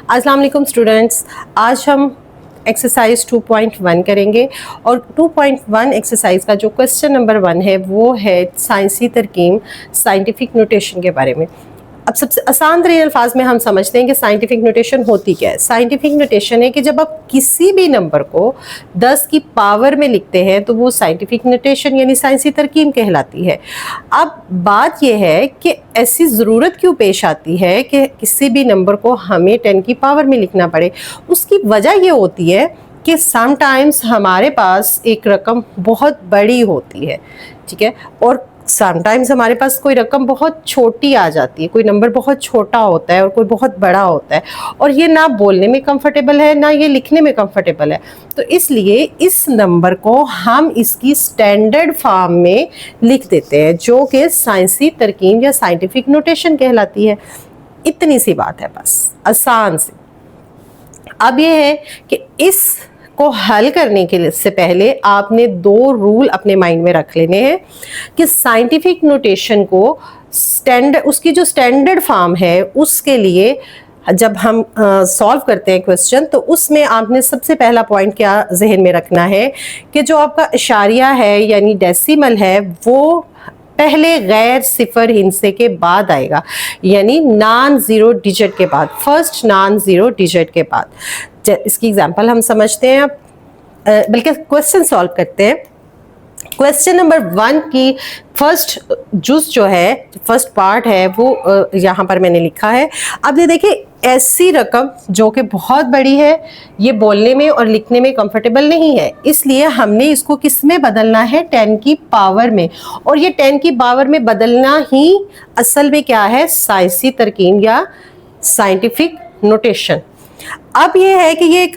अस्सलाम वालेकुम स्टूडेंट्स, आज हम एक्सरसाइज 2.1 करेंगे और 2.1 एक्सरसाइज का जो क्वेश्चन नंबर 1 है वो है साइंसी तरकीब साइंटिफिक नोटेशन के बारे में। अब सबसे आसान तरीन अल्फाज में हम समझते हैं कि साइंटिफिक नोटेशन होती क्या है। साइंटिफिक नोटेशन है कि जब आप किसी भी नंबर को 10 की पावर में लिखते हैं तो वो साइंटिफिक नोटेशन यानी साइंसी तरकीब कहलाती है। अब बात यह है कि ऐसी ज़रूरत क्यों पेश आती है कि किसी भी नंबर को हमें 10 की पावर में लिखना पड़े। उसकी वजह ये होती है कि समटाइम्स हमारे पास एक रकम बहुत बड़ी होती है, ठीक है, और समटाइम्स हमारे पास कोई रकम बहुत छोटी आ जाती है, कोई नंबर बहुत छोटा होता है और कोई बहुत बड़ा होता है, और ये ना बोलने में कंफर्टेबल है ना ये लिखने में कंफर्टेबल है। तो इसलिए इस नंबर को हम इसकी स्टैंडर्ड फॉर्म में लिख देते हैं जो कि साइंसी तरकीब या साइंटिफिक नोटेशन कहलाती है। इतनी सी बात है, बस आसान सी। अब ये है कि इस को हल करने के लिए से पहले आपने दो रूल अपने माइंड में रख लेने हैं कि साइंटिफिक नोटेशन को स्टैंडर्ड, उसकी जो स्टैंडर्ड फॉर्म है उसके लिए जब हम सॉल्व करते हैं क्वेश्चन, तो उसमें आपने सबसे पहला पॉइंट क्या जहन में रखना है कि जो आपका इशारिया है यानी डेसिमल है वो पहले गैर सिफर हिंसे के बाद आएगा, यानी नॉन ज़ीरो डिजिट के बाद, फर्स्ट नॉन ज़ीरो डिजिट के बाद। इसकी एग्जांपल हम समझते हैं, अब बल्कि क्वेश्चन सॉल्व करते हैं। क्वेश्चन नंबर 1 की फर्स्ट जुज जो है, फर्स्ट पार्ट है, वो यहाँ पर मैंने लिखा है। अब ये देखिए, ऐसी रकम जो कि बहुत बड़ी है, ये बोलने में और लिखने में कंफर्टेबल नहीं है, इसलिए हमने इसको किस में बदलना है, 10 की पावर में। और ये 10 की पावर में बदलना ही असल में क्या है, साइंसी तरकीब या साइंटिफिक नोटेशन। अब ये है कि ये एक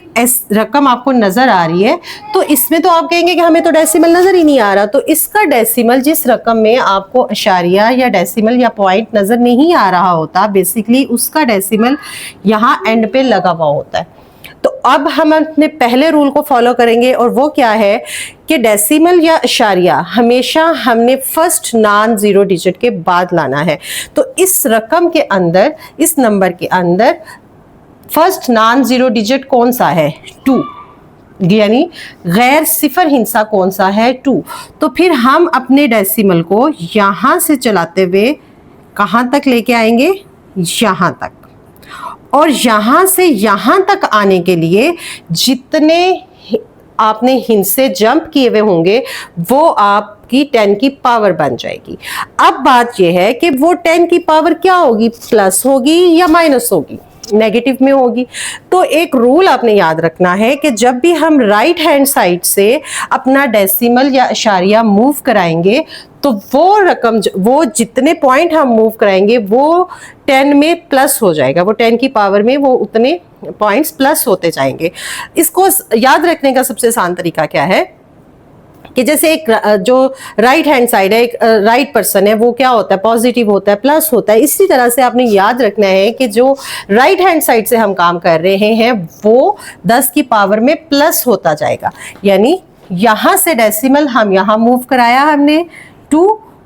रकम आपको नजर आ रही है, तो इसमें तो आप कहेंगे कि हमें तो डेसिमल नजर ही नहीं आ रहा, तो इसका डेसिमल, जिस रकम में आपको इशारिया या डेसिमल या पॉइंट नजर नहीं आ रहा होता, बेसिकली उसका डेसिमल यहाँ एंड पे लगा हुआ होता है। तो अब हम अपने पहले रूल को फॉलो करेंगे, और वो क्या है कि डेसिमल या इशारिया हमेशा हमने फर्स्ट नॉन ज़ीरो डिजिट के बाद लाना है। तो इस रकम के अंदर, इस नंबर के अंदर फर्स्ट नॉन ज़ीरो डिजिट कौन सा है, 2, यानी गैर सिफर हिंसा कौन सा है, 2। तो फिर हम अपने डेसिमल को यहाँ से चलाते हुए कहाँ तक लेके आएंगे, यहाँ तक। और यहाँ से यहाँ तक आने के लिए जितने आपने हिंसे जंप किए हुए होंगे वो आपकी 10 की पावर बन जाएगी। अब बात यह है कि वो 10 की पावर क्या होगी, प्लस होगी या माइनस होगी, नेगेटिव में होगी। तो एक रूल आपने याद रखना है कि जब भी हम राइट हैंड साइड से अपना डेसिमल या इशारिया मूव कराएंगे तो वो रकम, वो जितने पॉइंट हम मूव कराएंगे वो 10 में प्लस हो जाएगा, वो 10 की पावर में वो उतने पॉइंट्स प्लस होते जाएंगे। इसको याद रखने का सबसे आसान तरीका क्या है कि जैसे एक जो राइट हैंड साइड है, एक राइट पर्सन है, वो क्या होता है, पॉजिटिव होता है, प्लस होता है। इसी तरह से आपने याद रखना है कि जो राइट हैंड साइड से हम काम कर रहे हैं वो 10 की पावर में प्लस होता जाएगा, यानी यहाँ से डेसिमल हम यहाँ मूव कराया हमने 2,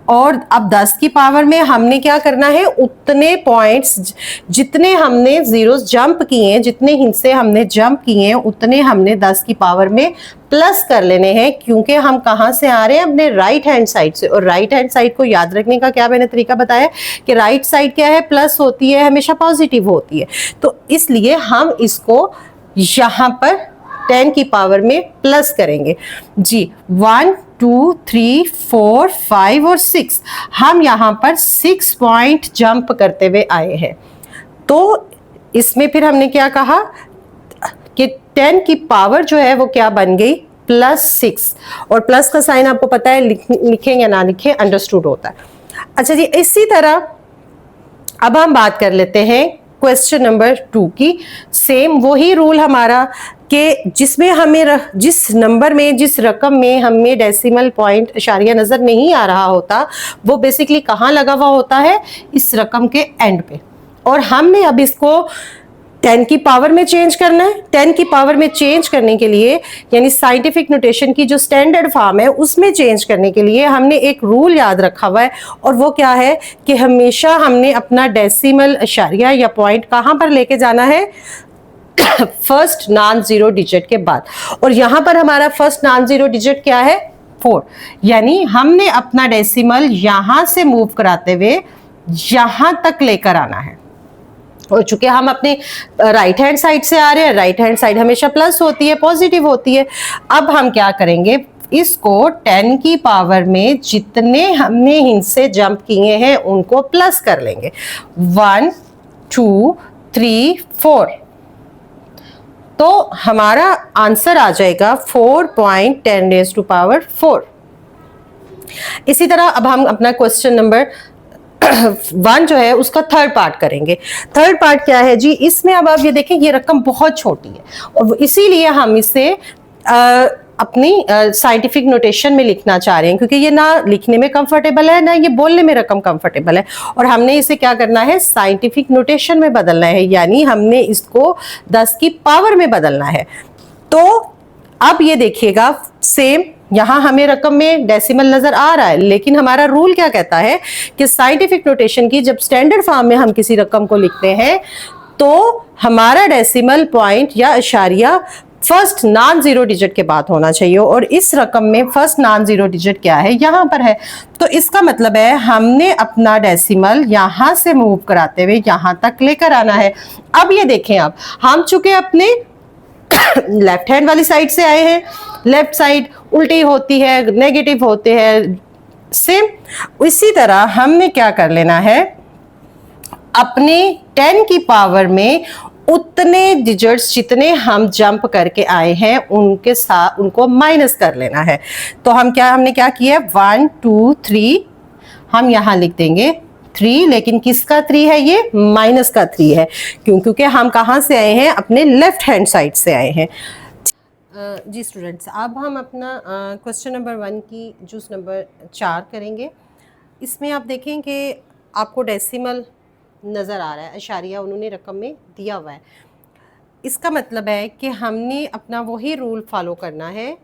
और अब 10 की पावर में हमने क्या करना है, उतने पॉइंट्स जितने हमने जीरोस जंप किए हैं, जितने हिस्से हमने जंप किए हैं, उतने हमने 10 की पावर में प्लस कर लेने हैं, क्योंकि हम कहाँ से आ रहे हैं, अपने राइट हैंड साइड से। और राइट हैंड साइड को याद रखने का क्या मैंने तरीका बताया कि राइट साइड क्या है, प्लस होती है, हमेशा पॉजिटिव होती है। तो इसलिए हम इसको यहाँ पर 10 की पावर में प्लस करेंगे जी। 1 2 3 4 5 और 6, हम यहाँ पर 6 पॉइंट जंप करते हुए आए हैं। तो इसमें फिर हमने क्या कहा कि 10 की पावर जो है वो क्या बन गई, +6, और प्लस का साइन आपको पता है, लिखें या ना लिखें अंडरस्टूड होता है। अच्छा जी, इसी तरह अब हम बात कर लेते हैं क्वेश्चन नंबर 2 की। सेम वही रूल हमारा कि जिसमें हमें, जिस नंबर में, जिस रकम में हमें डेसिमल पॉइंट इशारिया नजर नहीं आ रहा होता, वो बेसिकली कहाँ लगा हुआ होता है, इस रकम के एंड पे। और हमने अब इसको 10 की पावर में चेंज करना है। 10 की पावर में चेंज करने के लिए, यानी साइंटिफिक नोटेशन की जो स्टैंडर्ड फॉर्म है उसमें चेंज करने के लिए हमने एक रूल याद रखा हुआ है, और वो क्या है कि हमेशा हमने अपना डेसिमल इशारिया या पॉइंट कहाँ पर लेके जाना है, फर्स्ट नॉन जीरो डिजिट के बाद। और यहां पर हमारा फर्स्ट नॉन जीरो डिजिट क्या है? 4। यानी हमने अपना डेसिमल यहां से मूव कराते हुए यहां तक लेकर आना है। और चूंकि हम अपने राइट हैंड साइड से आ रहे हैं, राइट हैंड साइड हमेशा प्लस होती है, पॉजिटिव होती है। अब हम क्या करेंगे, इसको 10 की पावर में जितने हमने इनसे जंप किए हैं उनको प्लस कर लेंगे। 1 2 3 4, तो हमारा आंसर आ जाएगा 4.10⁻⁴। इसी तरह अब हम अपना क्वेश्चन नंबर 1 जो है उसका थर्ड पार्ट करेंगे। थर्ड पार्ट क्या है जी, इसमें अब आप ये देखें ये रकम बहुत छोटी है और इसीलिए हम इसे अपनी साइंटिफिक नोटेशन में लिखना चाह रहे हैं, क्योंकि ये ना लिखने में कंफर्टेबल है ना ये बोलने में रकम कंफर्टेबल है। और हमने इसे क्या करना है, साइंटिफिक नोटेशन में बदलना है, यानी हमने इसको 10 की पावर में बदलना है। तो अब ये देखिएगा सेम यहां हमें रकम में डेसिमल नजर आ रहा है, लेकिन हमारा रूल क्या कहता है कि साइंटिफिक नोटेशन की जब स्टैंडर्ड फॉर्म में हम किसी रकम को लिखते हैं तो हमारा डेसिमल पॉइंट या इशारिया फर्स्ट नॉन जीरो डिजिट के बाद होना चाहिए। और इस रकम में फर्स्ट नॉन जीरो डिजिट क्या है, यहां पर है। तो इसका मतलब है हमने अपना डेसिमल यहां से मूव कराते हुए यहां तक लेकर आना है। अब ये देखें, अब हम चूंकि अपने लेफ्ट हैंड वाली साइड से आए हैं, लेफ्ट साइड उल्टी होती है, नेगेटिव होते हैं, सेम इसी तरह हमने क्या कर लेना है, अपने 10 की पावर में उतने डिजिट्स जितने हम जंप करके आए हैं उनके साथ उनको माइनस कर लेना है। तो हमने क्या किया, 1 2 3 हम यहां लिख देंगे 3, लेकिन किसका 3 है, ये माइनस का 3 है, क्योंकि हम कहां से आए हैं, अपने लेफ्ट हैंड साइड से आए हैं। जी स्टूडेंट्स, अब हम अपना क्वेश्चन नंबर 1 की जूस नंबर 4 करेंगे। इसमें आप देखें कि आपको डेसिमल नज़र आ रहा है, इशारिया उन्होंने रकम में दिया हुआ है। इसका मतलब है कि हमने अपना वही रूल फॉलो करना है,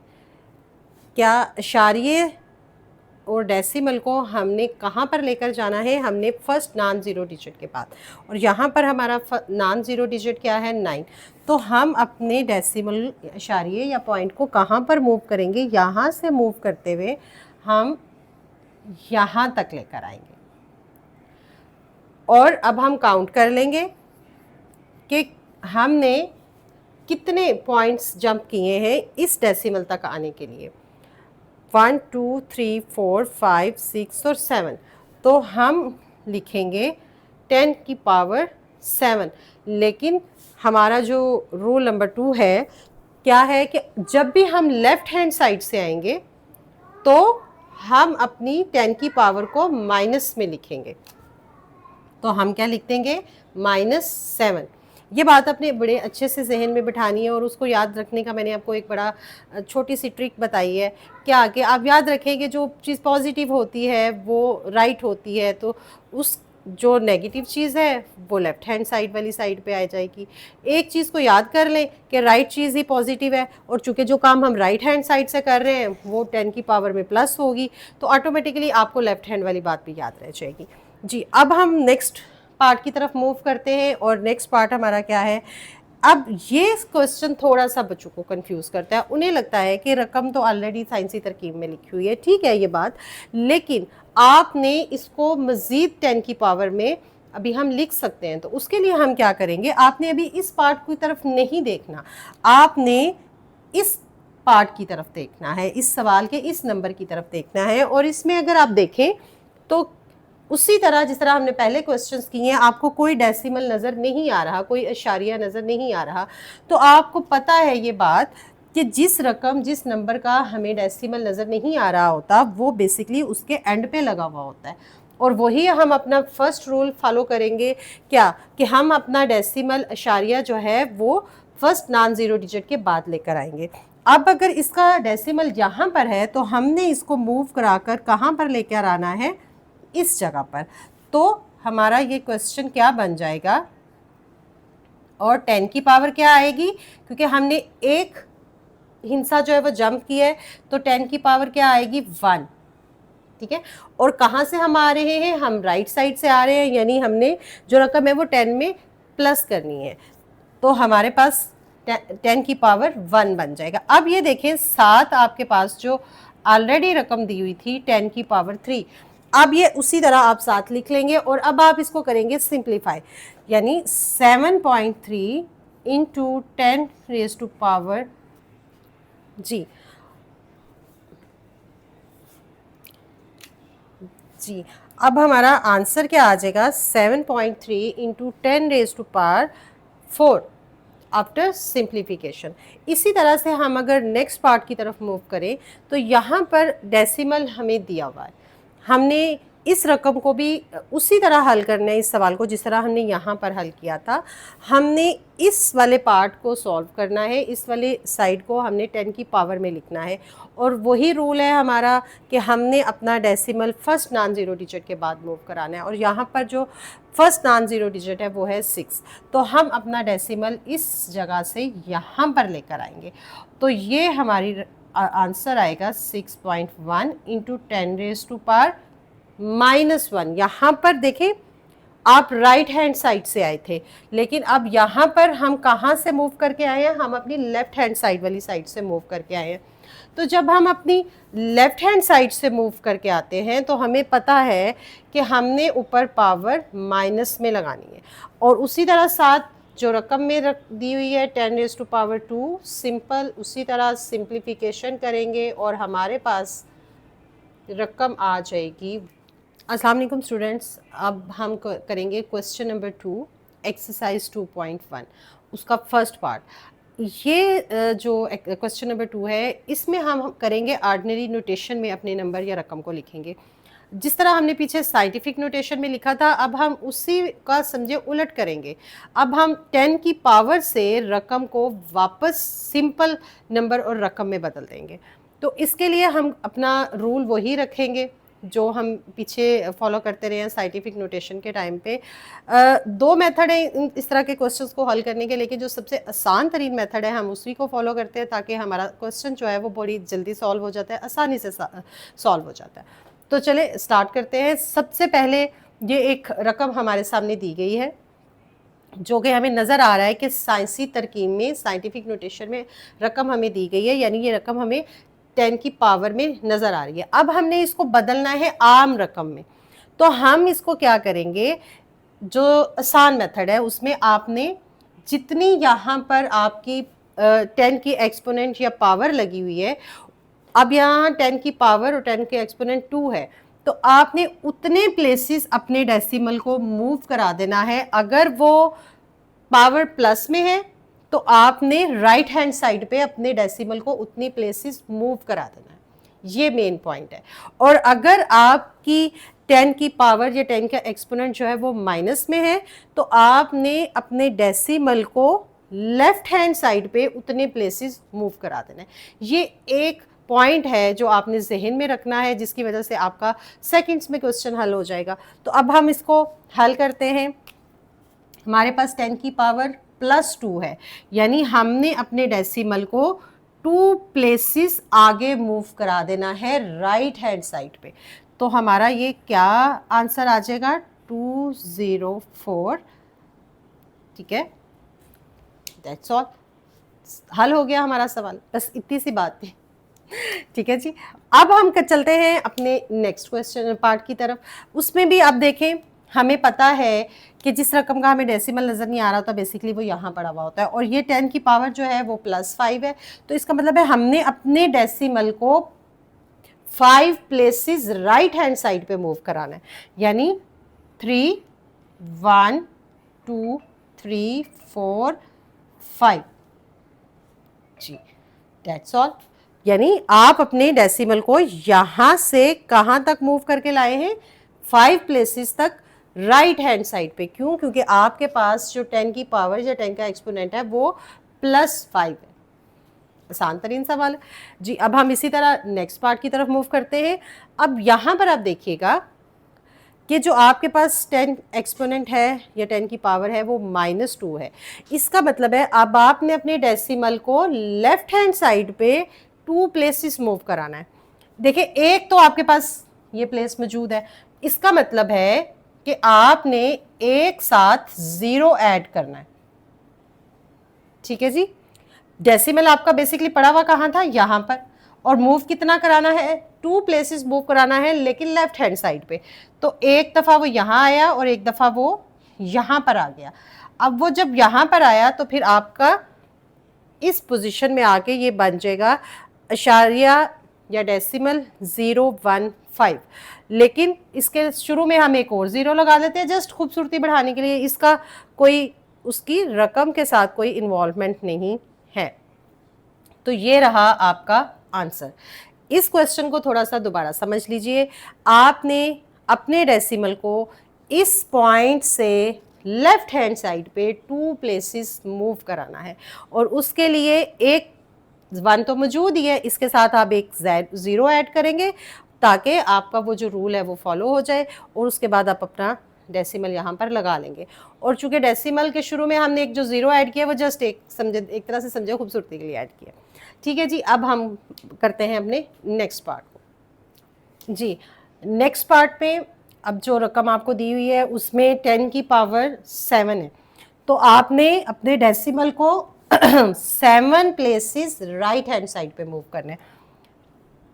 क्या इशारिये और डेसिमल को हमने कहाँ पर लेकर जाना है, हमने फर्स्ट नॉन ज़ीरो डिजिट के बाद। और यहाँ पर हमारा नॉन ज़ीरो डिजिट क्या है, 9। तो हम अपने डेसिमल इशारिये या पॉइंट को कहाँ पर मूव करेंगे, यहाँ से मूव करते हुए हम यहाँ तक लेकर आएंगे। और अब हम काउंट कर लेंगे कि हमने कितने पॉइंट्स जंप किए हैं इस डेसिमल तक आने के लिए। 1 2 3 4 5 6 और 7। तो हम लिखेंगे 10 की पावर 7। लेकिन हमारा जो रूल नंबर 2 है क्या है कि जब भी हम लेफ्ट हैंड साइड से आएंगे तो हम अपनी 10 की पावर को माइनस में लिखेंगे। तो हम क्या लिख देंगे, -7। ये बात अपने बड़े अच्छे से जहन में बिठानी है और उसको याद रखने का मैंने आपको एक बड़ा छोटी सी ट्रिक बताई है। क्या कि आप याद रखें कि जो चीज़ पॉजिटिव होती है वो राइट होती है, तो उस जो नेगेटिव चीज़ है वो लेफ़्ट हैंड साइड वाली साइड पे आ जाएगी। एक चीज़ को याद कर लें कि राइट चीज़ ही पॉजिटिव है, और चूँकि जो काम हम राइट हैंड साइड से कर रहे हैं वो 10 की पावर में प्लस होगी, तो ऑटोमेटिकली आपको लेफ़्ट हैंड वाली बात भी याद रह जाएगी। जी, अब हम नेक्स्ट पार्ट की तरफ मूव करते हैं। और नेक्स्ट पार्ट हमारा क्या है, अब ये क्वेश्चन थोड़ा सा बच्चों को कंफ्यूज करता है। उन्हें लगता है कि रकम तो ऑलरेडी साइंसी तरकीब में लिखी हुई है, ठीक है ये बात, लेकिन आपने इसको मज़ीद 10 की पावर में अभी हम लिख सकते हैं। तो उसके लिए हम क्या करेंगे, आपने अभी इस पार्ट की तरफ नहीं देखना, आपने इस पार्ट की तरफ देखना है, इस सवाल के इस नंबर की तरफ देखना है। और इसमें अगर आप देखें तो उसी तरह जिस तरह हमने पहले क्वेश्चंस किए हैं, आपको कोई डेसिमल नज़र नहीं आ रहा, कोई इशारिया नज़र नहीं आ रहा, तो आपको पता है ये बात कि जिस रकम जिस नंबर का हमें डेसिमल नज़र नहीं आ रहा होता वो बेसिकली उसके एंड पे लगा हुआ होता है। और वही हम अपना फर्स्ट रूल फॉलो करेंगे, क्या कि हम अपना डेसिमल इशारिया जो है वो फर्स्ट नॉन ज़ीरो डिजिट के बाद लेकर आएंगे। अब अगर इसका डेसिमल यहाँ पर है तो हमने इसको मूव कराकर कहाँ पर लेकर आना है, इस जगह पर। तो हमारा ये क्वेश्चन क्या बन जाएगा, और 10 की पावर क्या आएगी, क्योंकि हमने एक हिस्सा जो है वो जंप किया है, तो 10 की पावर क्या आएगी, 1। ठीक है, और कहाँ से हम आ रहे हैं, हम राइट साइड से आ रहे हैं, यानी हमने जो रकम है वो 10 में प्लस करनी है। तो हमारे पास 10 की पावर 1 बन जाएगा। अब ये देखें 7 आपके पास जो ऑलरेडी रकम दी हुई थी 10 की पावर 3, अब ये उसी तरह आप साथ लिख लेंगे और अब आप इसको करेंगे सिंप्लीफाई, यानी 7.3 इंटू 10 रेज टू पावर जी जी अब हमारा आंसर क्या आ जाएगा 7.3 into 10 raise to power 4 after simplification. इसी तरह से हम अगर नेक्स्ट पार्ट की तरफ मूव करें तो यहाँ पर डेसिमल हमें दिया हुआ है, हमने इस रकम को भी उसी तरह हल करना है, इस सवाल को जिस तरह हमने यहाँ पर हल किया था। हमने इस वाले पार्ट को सॉल्व करना है, इस वाले साइड को हमने 10 की पावर में लिखना है और वही रूल है हमारा कि हमने अपना decimal first non zero digit के बाद मूव कराना है और यहाँ पर जो फर्स्ट नॉन ज़ीरो डिजिट है वो है 6, तो हम अपना डेसिमल इस जगह से यहाँ पर लेकर आएंगे। तो ये हमारी आंसर आएगा 6.1 इंटू 10 रेज टू पावर -1। यहाँ पर देखें आप राइट हैंड साइड से आए थे, लेकिन अब यहाँ पर हम कहाँ से मूव करके आए हैं, हम अपनी लेफ्ट हैंड साइड वाली साइड से मूव करके आए हैं। तो जब हम अपनी लेफ्ट हैंड साइड से मूव करके आते हैं तो हमें पता है कि हमने ऊपर पावर माइनस में लगानी है और उसी तरह साथ जो रकम में दी हुई है 10 रेज टू पावर 2, सिंपल उसी तरह सिंप्लीफिकेशन करेंगे और हमारे पास रकम आ जाएगी। अस्सलाम वालेकुम स्टूडेंट्स, अब हम करेंगे क्वेश्चन नंबर 2 एक्सरसाइज 2.1 उसका फर्स्ट पार्ट। ये जो क्वेश्चन नंबर 2 है इसमें हम करेंगे ऑर्डिनरी नोटेशन में अपने नंबर या रकम को लिखेंगे। जिस तरह हमने पीछे साइंटिफिक नोटेशन में लिखा था अब हम उसी का समझे उलट करेंगे। अब हम 10 की पावर से रकम को वापस सिंपल नंबर और रकम में बदल देंगे। तो इसके लिए हम अपना रूल वही रखेंगे जो हम पीछे फॉलो करते रहे हैं साइंटिफिक नोटेशन के टाइम पे। दो मेथड है इस तरह के क्वेश्चंस को हल करने के, लेकिन जो सबसे आसान तरीन मेथड है हम उसी को फॉलो करते हैं ताकि हमारा क्वेश्चन जो है वो बड़ी जल्दी सॉल्व हो जाता है, आसानी से सॉल्व हो जाता है। तो चले स्टार्ट करते हैं। सबसे पहले ये एक रकम हमारे सामने दी गई है जो कि हमें नज़र आ रहा है कि साइंसी तरकीब में साइंटिफिक नोटेशन में रकम हमें दी गई है, यानी ये रकम हमें 10 की पावर में नज़र आ रही है। अब हमने इसको बदलना है आम रकम में, तो हम इसको क्या करेंगे, जो आसान मेथड है उसमें आपने जितनी यहाँ पर आपकी 10 की एक्सपोनेंट या पावर लगी हुई है, अब यहाँ 10 की पावर और 10 की एक्सपोनेंट 2 है, तो आपने उतने प्लेसेस अपने डेसिमल को मूव करा देना है। अगर वो पावर प्लस में है तो आपने राइट हैंड साइड पे अपने डेसिमल को उतनी प्लेसेस मूव करा देना है, ये मेन पॉइंट है। और अगर आपकी 10 की पावर या 10 का एक्सपोनेंट जो है वो माइनस में है तो आपने अपने डेसिमल को लेफ्ट हैंड साइड पे उतने प्लेसेस मूव करा देना है। ये एक पॉइंट है जो आपने जहन में रखना है, जिसकी वजह से आपका सेकंड्स में क्वेश्चन हल हो जाएगा। तो अब हम इसको हल करते हैं। हमारे पास 10 की पावर +2 है, यानी हमने अपने डेसिमल को 2 प्लेसेस आगे मूव करा देना है राइट हैंड साइड पे। तो हमारा ये क्या आंसर आ जाएगा 204। ठीक है, दैट्स ऑल, हल हो गया हमारा सवाल, बस इतनी सी बात थी। ठीक है जी, अब हम चलते हैं अपने नेक्स्ट क्वेश्चन पार्ट की तरफ। उसमें भी आप देखें हमें पता है कि जिस रकम का हमें डेसिमल नज़र नहीं आ रहा होता बेसिकली वो यहाँ पड़ा हुआ होता है और ये 10 की पावर जो है वो +5 है। तो इसका मतलब है हमने अपने डेसिमल को 5 प्लेसेस राइट हैंड साइड पे मूव कराना है, यानी 3 1 2 3 4 5 जी, दैट्स ऑल। यानी आप अपने डेसिमल को यहाँ से कहाँ तक मूव करके लाए हैं, 5 प्लेसेस तक राइट हैंड साइड पे। क्यों? क्योंकि आपके पास जो 10 की पावर या 10 का एक्सपोनेंट है वो +5 है। आसान तरीन सवाल है जी। अब हम इसी तरह नेक्स्ट पार्ट की तरफ मूव करते हैं। अब यहाँ पर आप देखिएगा कि जो आपके पास 10 एक्सपोनेंट है या 10 की पावर है वो -2 है। इसका मतलब है अब आपने अपने डेसिमल को लेफ्ट हैंड साइड पे 2 प्लेसेस मूव कराना है। देखिए एक तो आपके पास ये प्लेस मौजूद है, इसका मतलब है कि आपने एक साथ 0 ऐड करना है। ठीक है जी, डेसिमल आपका बेसिकली पड़ा हुआ कहाँ था, यहाँ पर, और मूव कितना कराना है, 2 प्लेसेस मूव कराना है, लेकिन लेफ्ट हैंड साइड पे। तो एक दफ़ा वो यहाँ आया और एक दफ़ा वो यहाँ पर आ गया। अब वो जब यहाँ पर आया तो फिर आपका इस पोजीशन में आके ये बन जाएगा अशारिया या डेसिमल 015। लेकिन इसके शुरू में हम एक और ज़ीरो लगा देते हैं जस्ट खूबसूरती बढ़ाने के लिए, इसका कोई उसकी रकम के साथ कोई इन्वॉल्वमेंट नहीं है। तो ये रहा आपका आंसर। इस क्वेश्चन को थोड़ा सा दोबारा समझ लीजिए। आपने अपने डेसिमल को इस पॉइंट से लेफ्ट हैंड साइड पे 2 प्लेसेस मूव कराना है, और उसके लिए एक 1 तो मौजूद ही है, इसके साथ आप एक ज़ीरो ऐड करेंगे ताकि आपका वो जो रूल है वो फॉलो हो जाए, और उसके बाद आप अपना डेसिमल यहाँ पर लगा लेंगे। और चूंकि डेसिमल के शुरू में हमने एक जो ज़ीरो ऐड किया वो जस्ट एक तरह से समझे खूबसूरती के लिए ऐड किया। ठीक है जी, अब हम करते हैं अपने नेक्स्ट पार्ट को। जी, नेक्स्ट पार्ट पे अब जो रकम आपको दी हुई है उसमें 10 की पावर 7 है, तो आपने अपने डेसिमल को 7 प्लेसेस राइट हैंड साइड पे मूव करने हैं।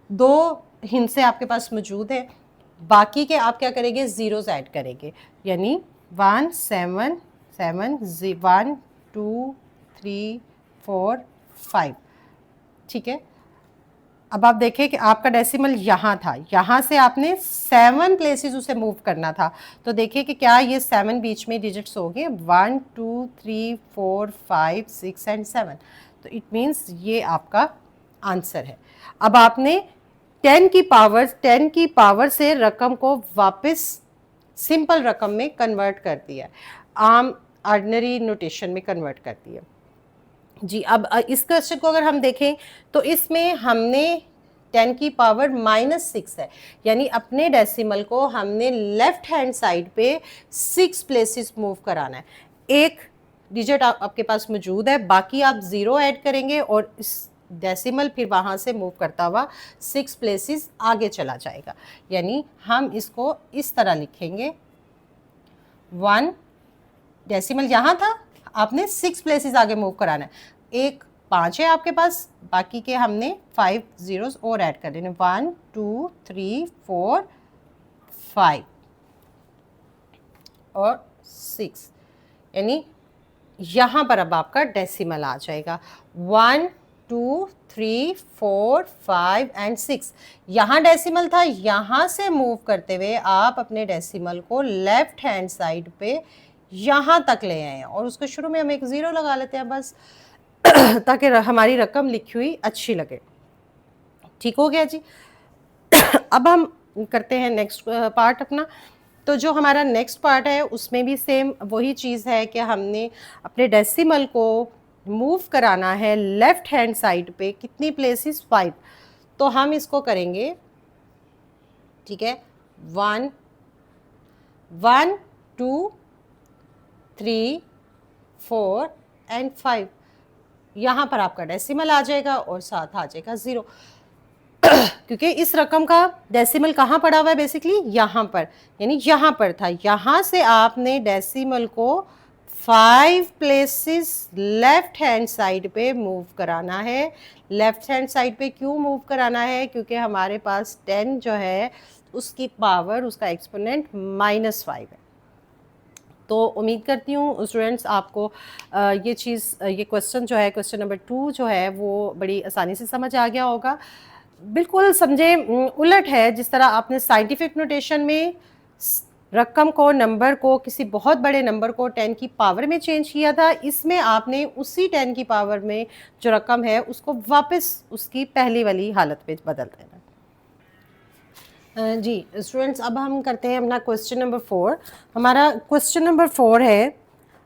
2 हिंसे आपके पास मौजूद है, बाकी के आप क्या करेंगे, ज़ीरोज़ ऐड करेंगे, यानी 1 7 7 1 2 3 4 5। ठीक है, अब आप देखें कि आपका डेसिमल यहाँ था, यहाँ से आपने 7 प्लेसेस उसे मूव करना था। तो देखिए कि क्या ये 7 बीच में डिजिट्स हो गए, 1 2 3 4 5 6 एंड 7। तो इट मीन्स ये आपका आंसर है। अब आपने 10 की पावर से रकम को वापस सिंपल रकम में कन्वर्ट कर दिया, आम ऑर्डिनरी नोटेशन में कन्वर्ट कर दिया। जी, अब इस क्वेश्चन को अगर हम देखें तो इसमें हमने 10 की पावर -6 है, यानी अपने डेसिमल को हमने लेफ्ट हैंड साइड पे 6 प्लेसेस मूव कराना है। एक डिजिट आपके पास मौजूद है, बाकी आप ज़ीरो ऐड करेंगे और इस डेसिमल फिर वहाँ से मूव करता हुआ 6 प्लेसेस आगे चला जाएगा। यानी हम इसको इस तरह लिखेंगे, 1 डेसिमल यहाँ था, आपने 6 प्लेसेस आगे मूव कराना है। एक 5 है आपके पास, बाकी के हमने 5 ज़ीरोज़ और ऐड कर देने, 1 2 3 4 5 और 6, यानी यहाँ पर अब आपका डेसिमल आ जाएगा 1 2 3 4 5 एंड 6। यहाँ डेसिमल था, यहाँ से मूव करते हुए आप अपने डेसिमल को लेफ्ट हैंड साइड पे यहाँ तक ले आए हैं, और उसके शुरू में हम एक ज़ीरो लगा लेते हैं बस ताकि हमारी रकम लिखी हुई अच्छी लगे। ठीक हो गया जी। अब हम करते हैं नेक्स्ट पार्ट अपना। तो जो हमारा नेक्स्ट पार्ट है उसमें भी सेम वही चीज़ है कि हमने अपने डेसिमल को मूव कराना है लेफ्ट हैंड साइड पे, कितनी प्लेसेस, 5। तो हम इसको करेंगे, ठीक है, 1 1 2 3 4 एंड 5। यहाँ पर आपका डेसिमल आ जाएगा और साथ आ जाएगा ज़ीरो क्योंकि इस रकम का डेसिमल कहाँ पड़ा हुआ है, बेसिकली यहाँ पर, यानी यहाँ पर था। यहाँ से आपने डेसिमल को 5 प्लेसेस लेफ्ट हैंड साइड पे मूव कराना है। लेफ्ट हैंड साइड पे क्यों मूव कराना है, क्योंकि हमारे पास 10 जो है उसकी पावर, उसका एक्सपोनेंट -5 है। तो उम्मीद करती हूँ स्टूडेंट्स आपको ये चीज़, ये क्वेश्चन जो है, क्वेश्चन नंबर 2 जो है वो बड़ी आसानी से समझ आ गया होगा। बिल्कुल समझे उलट है, जिस तरह आपने साइंटिफिक नोटेशन में रकम को, नंबर को, किसी बहुत बड़े नंबर को 10 की पावर में चेंज किया था, इसमें आपने उसी 10 की पावर में जो रकम है उसको वापस उसकी पहली वाली हालत में बदल देना। जी स्टूडेंट्स, अब हम करते हैं अपना क्वेश्चन नंबर 4। हमारा क्वेश्चन नंबर 4 है,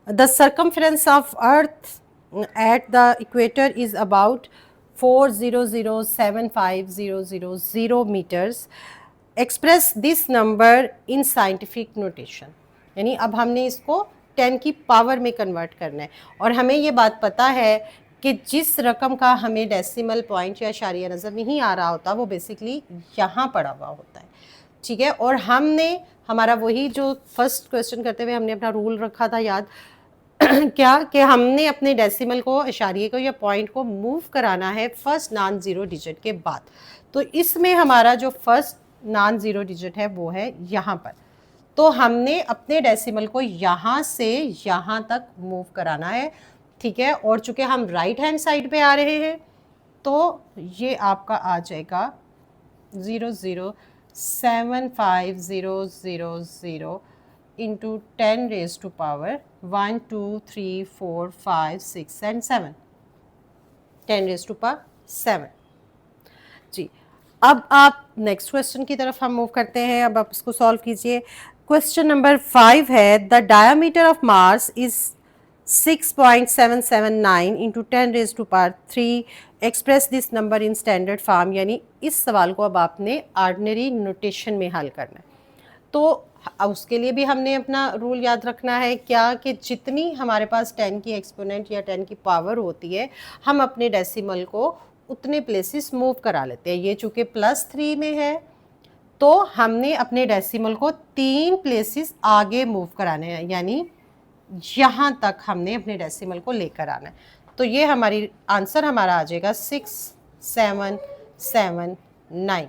the circumference of earth at the equator is about 4007500 metres. Express this number in scientific notation. यानी अब हमने इसको 10 की पावर में कन्वर्ट करना है, और हमें ये बात पता है कि जिस रकम का हमें डेसिमल पॉइंट या इशारिया नज़र नहीं आ रहा होता वो बेसिकली यहाँ पड़ा हुआ होता है। ठीक है, और हमने हमारा वही जो फर्स्ट क्वेश्चन करते हुए हमने अपना रूल रखा था याद क्या कि हमने अपने डेसिमल को, इशारिये को या पॉइंट को मूव कराना है फर्स्ट नॉन ज़ीरो डिजिट के बाद। तो इसमें हमारा जो फर्स्ट नॉन ज़ीरो डिजिट है वो है यहाँ पर। तो हमने अपने डेसिमल को यहाँ से यहाँ तक मूव कराना है, ठीक है। और चूंकि हम राइट हैंड साइड पे आ रहे हैं तो ये आपका आ जाएगा 0075000 into 10 raise to power 1 2 3 4 5 6 and 7, 10 raise to power 7 जी। अब आप नेक्स्ट क्वेश्चन की तरफ हम मूव करते हैं। अब आप इसको सॉल्व कीजिए। क्वेश्चन नंबर 5 है the diameter of Mars is 6.779 into 10 raise to power 3, express this number in standard form. यानी इस सवाल को अब आपने ऑर्डिनरी नोटेशन में हल करना है। तो उसके लिए भी हमने अपना रूल याद रखना है क्या, कि जितनी हमारे पास 10 की एक्सपोनेंट या 10 की पावर होती है हम अपने डेसिमल को उतने प्लेसेस मूव करा लेते हैं। ये चूँकि +3 में है तो हमने अपने डेसिमल को 3 प्लेसेस आगे मूव कराने हैं, यानी यहाँ तक हमने अपने डेसिमल को लेकर आना है। तो ये हमारी आंसर हमारा आ जाएगा 6779।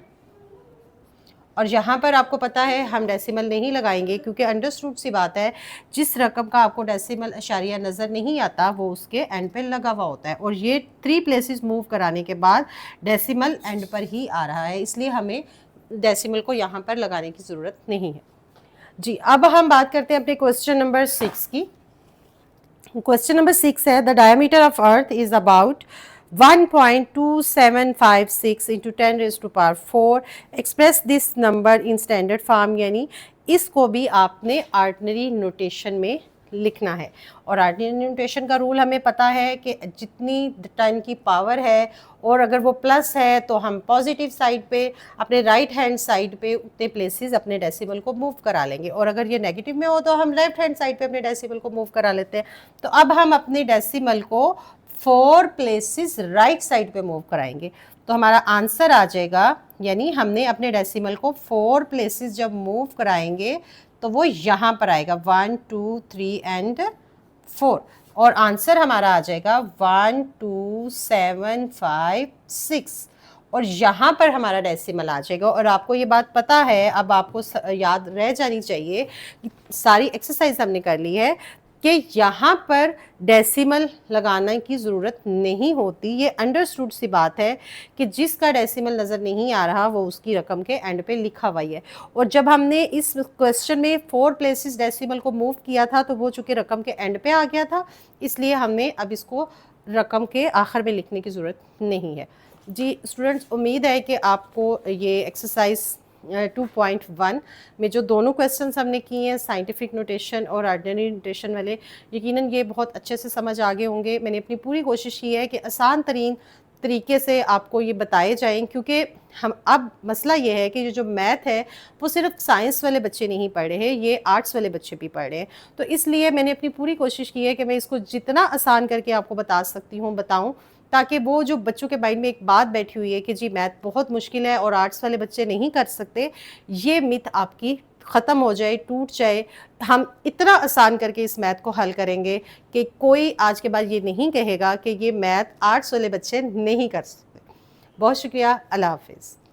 और यहाँ पर आपको पता है हम डेसिमल नहीं लगाएंगे क्योंकि अंडरस्टूड सी बात है, जिस रकम का आपको डेसिमल इशारिया नज़र नहीं आता वो उसके एंड पे लगा हुआ होता है। और ये 3 प्लेसेस मूव कराने के बाद डेसिमल एंड पर ही आ रहा है, इसलिए हमें डेसिमल को यहाँ पर लगाने की ज़रूरत नहीं है जी। अब हम बात करते हैं अपने क्वेश्चन नंबर 6 की। क्वेश्चन नंबर 6 है the diameter of earth is about 1.2756 into 10 raise to power 4, express this number in standard form. यानी इसको भी आपने ऑर्डिनरी नोटेशन में लिखना है। और ऑर्डिनरी नोटेशन का रूल हमें पता है कि जितनी 10 की पावर है और अगर वो प्लस है तो हम पॉजिटिव साइड पे अपने राइट हैंड साइड पे उतने प्लेसेस अपने डेसिमल को मूव करा लेंगे, और अगर ये नेगेटिव में हो तो हम लेफ्ट हैंड साइड पे अपने डेसिमल को मूव करा लेते हैं। तो अब हम अपने डेसिमल को 4 प्लेसेस राइट साइड पे मूव कराएंगे। तो हमारा आंसर आ जाएगा, यानी हमने अपने डेसिमल को 4 प्लेसेस जब मूव कराएंगे तो वो यहाँ पर आएगा 1 2 3 एंड 4, और आंसर हमारा आ जाएगा 12756, और यहाँ पर हमारा डेसिमल आ जाएगा। और आपको ये बात पता है, अब आपको याद रह जानी चाहिए, सारी एक्सरसाइज हमने कर ली है कि यहाँ पर डेसिमल लगाने की ज़रूरत नहीं होती। ये अंडरस्टूड सी बात है कि जिसका डेसिमल नज़र नहीं आ रहा वो उसकी रकम के एंड पे लिखा हुआ ही है। और जब हमने इस क्वेश्चन में 4 प्लेसेस डेसिमल को मूव किया था तो वो चूँकि रकम के एंड पे आ गया था, इसलिए हमें अब इसको रकम के आखिर में लिखने की ज़रूरत नहीं है जी। स्टूडेंट्स, उम्मीद है कि आपको ये एक्सरसाइज 2.1 में जो दोनों क्वेश्चंस हमने किए हैं, साइंटिफिक नोटेशन और ऑर्डिनरी नोटेशन वाले, यकीनन ये बहुत अच्छे से समझ आ गए होंगे। मैंने अपनी पूरी कोशिश की है कि आसान तरीन तरीके से आपको ये बताए जाएं, क्योंकि हम अब मसला ये है कि ये जो मैथ है वो सिर्फ साइंस वाले बच्चे नहीं पढ़ रहे हैं, ये आर्ट्स वाले बच्चे भी पढ़ रहे हैं। तो इसलिए मैंने अपनी पूरी कोशिश की है कि मैं इसको जितना आसान करके आपको बता सकती हूँ बताऊँ, ताकि वो जो बच्चों के माइंड में एक बात बैठी हुई है कि जी मैथ बहुत मुश्किल है और आर्ट्स वाले बच्चे नहीं कर सकते, ये मिथ आपकी ख़त्म हो जाए, टूट जाए। हम इतना आसान करके इस मैथ को हल करेंगे कि कोई आज के बाद ये नहीं कहेगा कि ये मैथ आर्ट्स वाले बच्चे नहीं कर सकते। बहुत शुक्रिया। अल्लाह हाफिज़।